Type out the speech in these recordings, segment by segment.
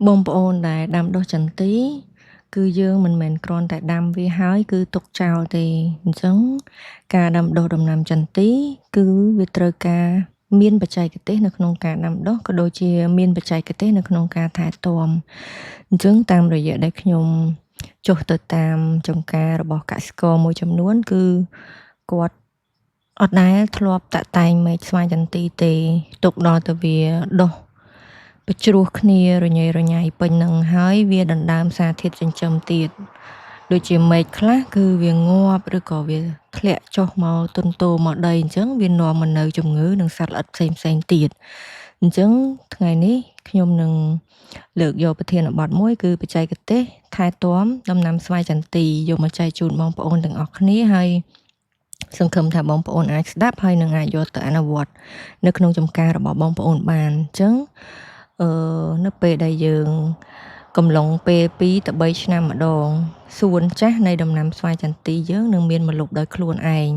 បងប្អូនដែលដាំដុះចន្ទីគឺយើងមិនមែនគ្រាន់តែដាំវាហើយគឺទុកចោលទេអញ្ចឹងការដាំដុះដំណាំចន្ទីគឺវាត្រូវការមានបច្ចេកទេសនៅក្នុងការដាំដុះក៏ដូចជាមានបច្ចេកទេសនៅក្នុងការថែទាំអញ្ចឹងតាមរយៈដែលខ្ញុំចុះទៅតាមចំការរបស់កសិករមួយចំនួនគឺគាត់អត់ដែលធ្លាប់តាក់តែងមែកស្វាយចន្ទីទេទុកដល់ទៅវាដុះបជ្រោះគ្នារញ៉េរញ៉ៃពេញនឹងហើយវាដណ្ដើមសារធាតុចិញ្ចឹមទៀតដូចជាមែកខ្លះគឺវាងាប់ឬក៏វាធ្លាក់ចុះមកទន្ទោមកដីអញ្ចឹងវានាំមកនៅជំងឺនិងសត្វល្អិតផ្សេងទៀតអញ្ចឹងថ្ងៃនេះខ្ញុំនឹងលើកយកប្រធានបទមួយគឺបច្ចេកទេសថែទាំដំណាំស្វាយចន្ទីយកមកចែកជូនបងប្អូនទាំងអស់គ្នាហើយសង្ឃឹមថាបងប្អូនអាចស្ដាប់ហើយនឹងអាចយកទៅអនុវត្តនៅក្នុងចំការរបស់បងប្អូនបានអញ្ចឹងនៅពេលដែលយើងកំឡុងពេល2ទៅ3ឆ្នាំម្ដងសួនចាស់នៃដំណាំស្វាយចន្ទីយើងនឹងមានម្លប់ដោយខ្លួនឯង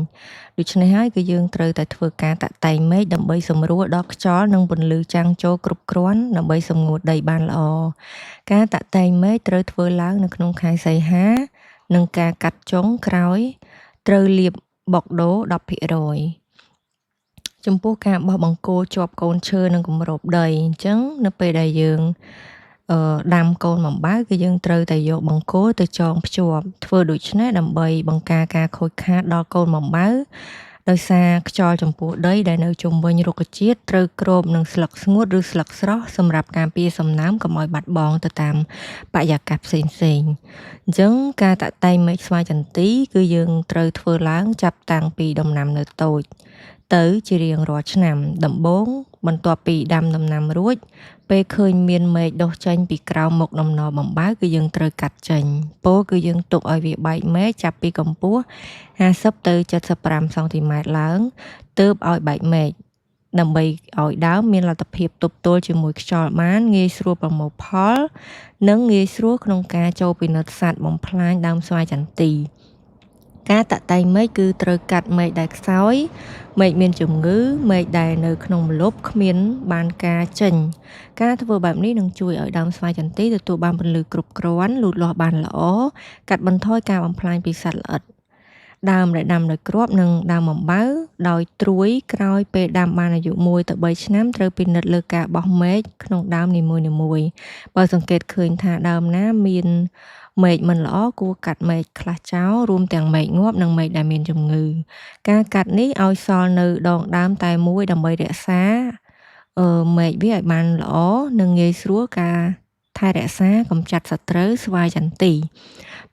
ដូច្នេះហើយគឺយើងត្រូវតែធ្វើការតាក់តែងមែកដើម្បីសម្រួលដល់ខ្យល់និងពន្លឺចាំងចូលគ្រប់គ្រាន់ដើម្បីសម្ងួតដីបានល្អការតាក់តែងមែកត្រូវធ្វើឡើងនៅក្នុងខែសីហានិងការកាត់ចុងក្រោយត្រូវលាបបុកដូរ 10% ចំពោះការបោះបង្គោលជាប់កូនឈើនិងគម្របដីអញ្ចឹងនៅពេលដែលយើងដាំកូនអំបៅគឺយើងត្រូវតែយកបង្គោលទៅចងភ្ជាប់ធ្វើដូច្នេះដើម្បីបង្ការការខូចខាតដល់កូនអំបៅដោយសារខ្យល់ចំពោះដីដែលនៅជុំវិញរុក្ខជាតិត្រូវគ្របនឹងស្លឹកស្ងួតឬស្លឹកស្រស់សម្រាប់ការពារសំណើមកុំឲ្យបាត់បង់ទៅតាមបរិយាកាសផ្សេងៗអញ្ចឹងការតាក់តែងមែកស្វាយចន្ទីគឺយើងត្រូវធ្វើឡើងចាប់តាំងពីដំណាំនៅតូចទៅជារៀងរាល់ឆ្នាំដំបូងបន្ទាប់ពីដាំដំណាំរួចពេលឃើញមានមែកដុះចេញពីក្រោមមុខដំណបំបៅគឺយើងត្រូវកាត់ចេញពោលគឺយើងទុកឲ្យវាបែកមែកចាប់ពីកម្ពស់50ទៅ75សង់ទីម៉ែត្រឡើងទើបឲ្យបែកមែកដើម្បីឲ្យដើមមានលទ្ធភាពទប់ទល់ជាមួយខ្យល់បានងាយស្រួលប្រមូលផលនិងងាយស្រួលក្នុងការចូលពិនិត្យសត្វបំផ្លាញដើមស្វាយចន្ទីការតាក់តែងមែកគឺត្រូវកាត់មែកដែលខ្សោយមែកមានជំងឺមែកដែលនៅក្នុងម្លប់គ្មានបានការចេញការធ្វើបែបនេះនឹងជួយឲ្យដើមស្វាយចន្ទីទទួលបានពន្លឺគ្រប់គ្រាន់លូតលាស់បានល្អកាត់បន្ថយការបំផ្លាញពីសត្វល្អិតដើមដែលដាំដោយគ្រាប់និងដើមអំបៅដោយត្រួយក្រោយពេលដាំបានអាយុ1ទៅ3ឆ្នាំត្រូវពិនិត្យលើការបោះមែកក្នុងដើមនីមួយៗបើសង្កេតឃើញថាដើមណាមានមែកមិនល្អគួរកាត់មែកខ្លះចោលរួមទាំងមែកងាប់និងមែកដែលមានជំងឺការកាត់នេះឲ្យសល់នៅដងដើមតែមួយដើម្បីរក្សាមែកវាឲ្យបានល្អនិងងាយស្រួលការថែរក្សាកម្ចាត់សត្រូវស្វាយចន្ទី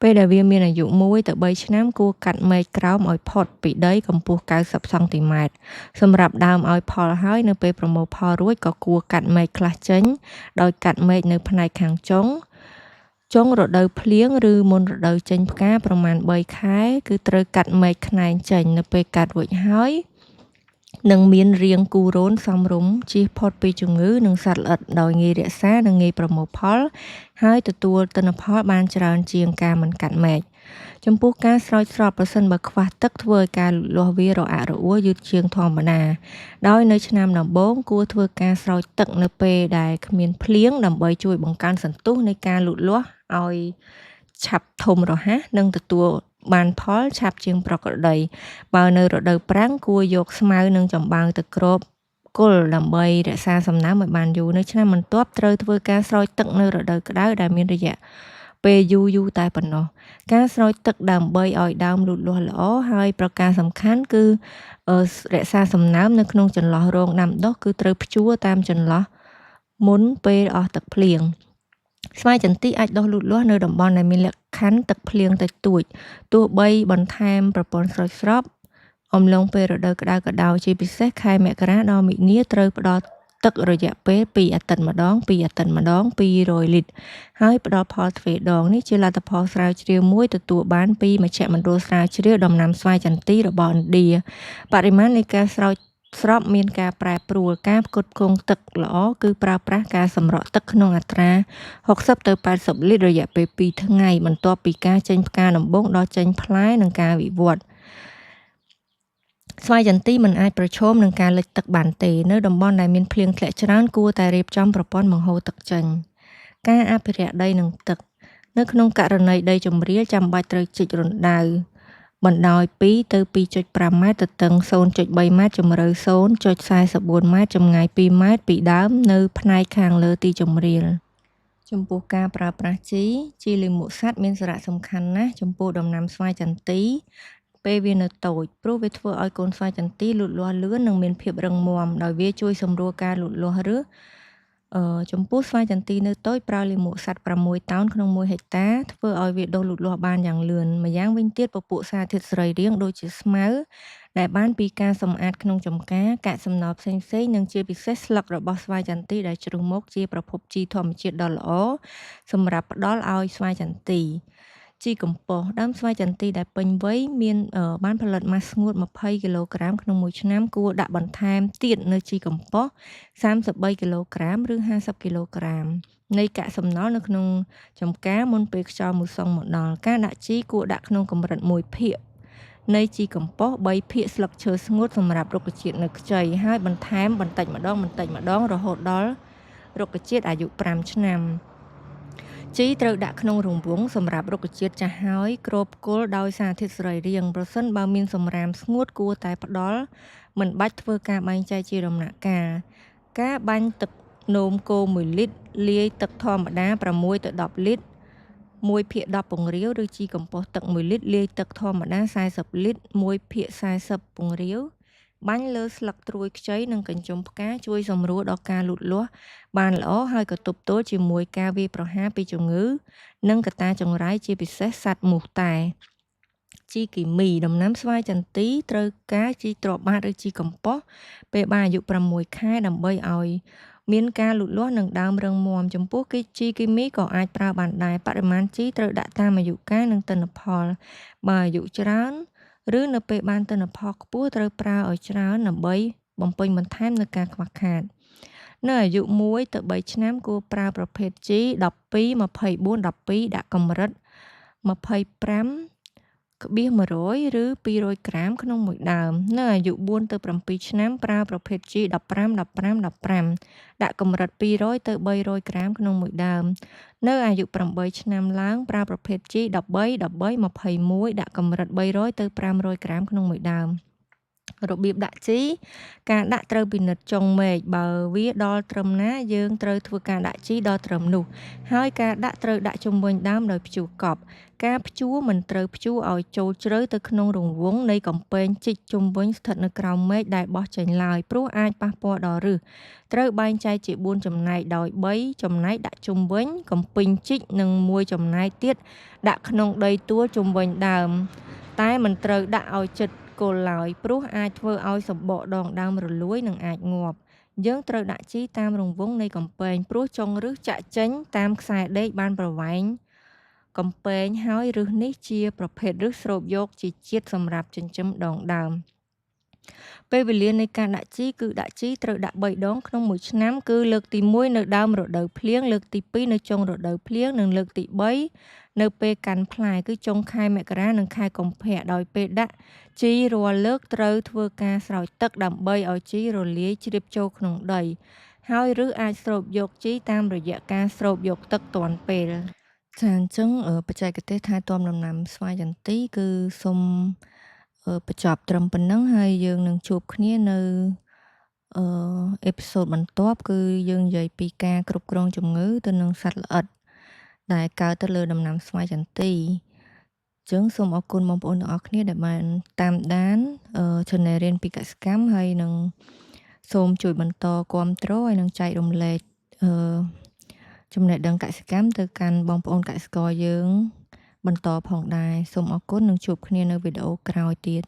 ពេលដែលវាមានអាយុ1ទៅ3ឆ្នាំគួរកាត់មែកក្រោមឲ្យផុតពីដីកម្ពស់90សង់ទីម៉ែត្រសម្រាប់ដើមឲ្យផលហើយនៅពេលប្រមូលផលរួចក៏គួរកាត់មែកខ្លះចេញដោយកាត់មែកនៅផ្នែកខាងចុងរដូវភ្លៀងឬមុនរដូវចេញផ្កាប្រមាណ3ខែគឺត្រូវកាត់មែកខ្នែងចេញនៅពេលកាត់រួចហើយនឹងមានរាងគូរ៉ូនសមរម្យជៀសផុតពីជំងឺនិងសត្វល្អិតដោយងាយរក្សានិងងាយប្រមូលផលហើយទទួលទិន្នផលបានច្រើនជាងការមិនកាត់មែកចំពោះការស្រោចស្រពប្រសិនបើខ្វះទឹកធ្វើឲ្យការលូតលាស់វារអាក់រអួលយឺតជាងធម្មតាដោយនៅឆ្នាំដំបូងគួរធ្វើការស្រោចទឹកនៅពេលដែលគ្មានភ្លៀងដើម្បីជួយបង្កើនសន្ទុះនៃការលូតលាស់ឲ្យឆាប់ធំរហ័សនិងទទួលបានផលឆាប់ជាងប្រក្រតីបើនៅរដូវប្រាំងគួរយកស្មៅនិងចំបើងទៅគ្របគល់ដើម្បីរក្សាសំណើមឲ្យបានយូរនៅឆ្នាំបន្ទាប់ត្រូវធ្វើការស្រោចទឹកនៅរដូវក្តៅដែលមានរយៈពេលយូរតែប៉ុណ្ណោះការស្រោចទឹកដើម្បីឲ្យដើមលូតលាស់ល្អហើយប្រការសំខាន់គឺរក្សាសំណើមនៅក្នុងចន្លោះរងដាំដុះគឺត្រូវភ្ជួរតាមចន្លោះមុនពេលអស់ទឹកភ្លៀងស្វាយចន្ទីអាចដុះលូតលាស់នៅតំបន់ដែលមានលក្ខខណ្ឌទឹកភ្លៀងតិចតួចទោះបីបន្ថែមប្រព័ន្ធស្រោចស្រពអំឡុងពេលរដូវក្តៅក៏ដោយជាពិសេសខែមករាដល់មិនិនាត្រូវផ្ដល់ទឹករយៈពេល2អាទិត្យម្ដង200លីត្រហើយផ្ដល់ផលទ្វេដងនេះជាលទ្ធផលស្រាវជ្រាវមួយទទួលបានពីមជ្ឈមណ្ឌលស្រាវជ្រាវដំណាំស្វាយចន្ទីរបស់ឥណ្ឌាបរិមាណនៃការស្រោចស្រពមានការប្រែប្រួលការផ្គត់ផ្គង់ទឹកល្អគឺប្រើប្រាស់ការសម្រក់ទឹកក្នុងអត្រា60ទៅ80លីត្ររយៈពេល2ថ្ងៃបន្ទាប់ពីការចេញផ្កាដំបូងដល់ចេញផ្លែនិងការវិវត្តន៍ស្វាយចន្ទីមិនអាចប្រឈមនឹងការលិចទឹកបានទេនៅតំបន់ដែលមានភ្លៀងធ្លាក់ច្រើនគួរតែរៀបចំប្រព័ន្ធបង្ហូរទឹកចេញ ការអភិរក្សដីនិងទឹកនៅក្នុងករណីដីជម្រាលចាំបាច់ត្រូវជីករណ្ដៅបណ្ដោយ2ទៅ 2.5 ម៉ែត្រទទឹង 0.3 ម៉ែត្រជម្រៅ 0.44 ម៉ែត្រចម្ងាយ2 ម៉ែត្រពីដើមនៅផ្នែកខាងលើទីជម្រាលចំពោះការប្រើប្រាស់ជីលាមកសត្វមានសារៈសំខាន់ណាស់ចំពោះដំណាំស្វាយចន្ទីពេលវានៅតូចព្រោះវាធ្វើឲ្យកូនស្វាយចន្ទីលូតលាស់លឿននិងមានភាពរឹងមាំដោយវាជួយសម្រួលការលូតលាស់ឬចំពោះស្វាយចន្ទីនៅតូចប្រើលាមកសត្វ6តោនក្នុង1ហិកតាធ្វើឲ្យវាដុះលូតលាស់បានយ៉ាងលឿនម្យ៉ាងវិញទៀតពពួកសារធាតុសរីរាង្គដូចជាស្មៅដែលបានពីការសម្អាតក្នុងចម្ការកាកសំណល់ផ្សេងៗនិងជាពិសេសស្លឹករបស់ស្វាយចន្ទីដែលជ្រុះមកជាប្រភពជីធម្មជាតិដ៏ល្អសម្រាប់ផ្ដល់ឲ្យស្វាយចន្ទីជីកំប៉ុស្តដើមស្វាយចន្ទីដែលពេញវ័យមានបានផលិតម៉ាស់ស្ងួត20គីឡូក្រាមក្នុងមួយឆ្នាំគួរដាក់បន្ថែមទៀតនៅជីកំប៉ុស្ត33គីឡូក្រាមឬ50គីឡូក្រាមនៃកាកសំណល់នៅក្នុងចម្ការមុនពេលខ្យល់មូសុងមកដល់ការដាក់ជីគួរដាក់ក្នុងកម្រិត1ភាគនៃជីកំប៉ុស្ត3ភាគស្លឹកឈើស្ងួតសម្រាប់រុក្ខជាតិនៅខ្ចីហើយបន្ថែមបន្តិចម្ដងរហូតដល់រុក្ខជាតិអាយុ5ឆ្នាំជីត្រូវដាក់ក្នុងរង្វង់សម្រាប់រុក្ខជាតិចាស់ហើយគ្របគល់ដោយសារធាតុសរីរាង្គប្រសិនបើមានសម្រាមស្ងួតគួរតែផ្ដល់មិនបាច់ធ្វើការបែងចែកជាដំណាក់កាលការបាញ់ទឹកនោមគោ1លីត្រលាយទឹកធម្មតា6ទៅ10លីត្រ1/10 ពង្រាវឬជីកំប៉ុស្តទឹក1លីត្រលាយទឹកធម្មតា40លីត្រ1/40 ពង្រាវបាញ់លើស្លឹកត្រួយខ្ចីនិងកញ្ចុំផ្កាជួយសម្រួលដល់ការលូតលាស់បានល្អហើយក៏ទប់ទល់ជាមួយការវាយប្រហារពីជំងឺនិងកត្តាចង្រៃជាពិសេសសត្វមូសតែជីគីមីដំណាំស្វាយចន្ទីត្រូវការជីត្របាតឬជីកំប៉ុស្តពេលបានអាយុ6ខែដើម្បីឲ្យមានការលូតលាស់និងដើមរឹងមាំចំពោះជីគីមីក៏អាចប្រើបានដែរបរិមាណជីត្រូវដាក់តាមអាយុកាលនិងទិន្នផលបើអាយុច្រើនឬនៅពេលបានទិន្នផលខ្ពស់ត្រូវប្រើឲ្យច្រើនដើម្បីបំពេញបន្ថែមនៅការខ្វះខាតនៅអាយុ1ទៅ3ឆ្នាំគួរប្រើប្រភេទជី12 24 12ដាក់កម្រិត25 100 ឬ200ក្រាមក្នុងមួយដើមនៅអាយុ4ទៅ7ឆ្នាំប្រើប្រភេទជី15 15 15ដាក់កម្រិត200ទៅ300ក្រាមក្នុងមួយដើមនៅអាយុ8ឆ្នាំឡើងប្រើប្រភេទជី13 13 21ដាក់កម្រិត300ទៅ500ក្រាមក្នុងមួយដើមរបៀបដាក់ជីការដាក់ត្រូវពិនិត្យចុងមែកបើវាដល់ត្រឹមណាយើងត្រូវធ្វើការដាក់ជីដល់ត្រឹមនោះហើយការដាក់ត្រូវដាក់ជុំវិញដើមដោយព្យួរកប់ការព្យួរមិនត្រូវព្យួរឲ្យចូលជ្រៅទៅក្នុងរង្វង់នៃកំពែងជីកជុំវិញស្ថិតនៅក្រោមមែកដែលបោះចេញឡើយព្រោះអាចប៉ះពាល់ដល់ឫសត្រូវបែងចែកជា4ចំណែកដោយ3ចំណែកដាក់ជុំវិញកំពីងជីកនិង1ចំណែកទៀតដាក់ក្នុងដីទួលជុំវិញដើមតែមិនត្រូវដាក់ឲ្យជិតគល់ឡើយព្រោះអាចធ្វើឲ្យសម្បកដងដើមរលួយនិងអាចងាប់យើងត្រូវដាក់ជីតាមរង្វង់នៃកំពែងព្រោះចុងឫសចាក់ចេញតាមខ្សែដេកបានប្រវែងកំពែងហើយឫសនេះជាប្រភេទឫសស្រូបយកជាជាតិសម្រាប់ចិញ្ចឹមដងដើមពេលវេលានៃការដាក់ជីគឺដាក់ជីត្រូវដាក់3ដងក្នុងមួយឆ្នាំគឺលើកទី1នៅដើមរដូវភ្លៀងលើកទី2នៅចុងរដូវភ្លៀងនិងលើកទី3នៅពេលកាន់ផ្លែគឺចុងខែមករានិងខែកុម្ភៈដោយពេលដាក់ជីរាល់លើកត្រូវធ្វើការស្រោចទឹកដើម្បីឲ្យជីរលាយជ្រាបចូលក្នុងដីហើយឬអាចស្រូបយកជីតាមរយៈការស្រូបយកទឹកទាន់ពេលចាអញ្ចឹងបច្ចេកទេសថែទាំដំណាំស្វាយចន្ទីគឺសូមបញ្ចប់ត្រឹមប៉ុណ្ណឹងហើយយើងនឹងជួបគ្នានៅអេពីសូតបន្ទាប់គឺយើងនិយាយពីការគ្រប់គ្រងជំងឺទៅនឹងសត្វល្អិតដែលកើតទៅលើដំណាំស្វាយចន្ទីអញ្ចឹងសូមអរគុណបងប្អូនទាំងអស់គ្នាដែលបានតាមដាន Channel រៀនពីកសិកម្មហើយនឹងសូមជួយបន្តគាំទ្រហើយនឹងចែករំលែកចំណេះដឹងកសិកម្មទៅកាន់បងប្អូនកសិករយើងបន្តផងដែរសូមអរគុណនិងជួបគ្នានៅវីដេអូក្រោយទៀត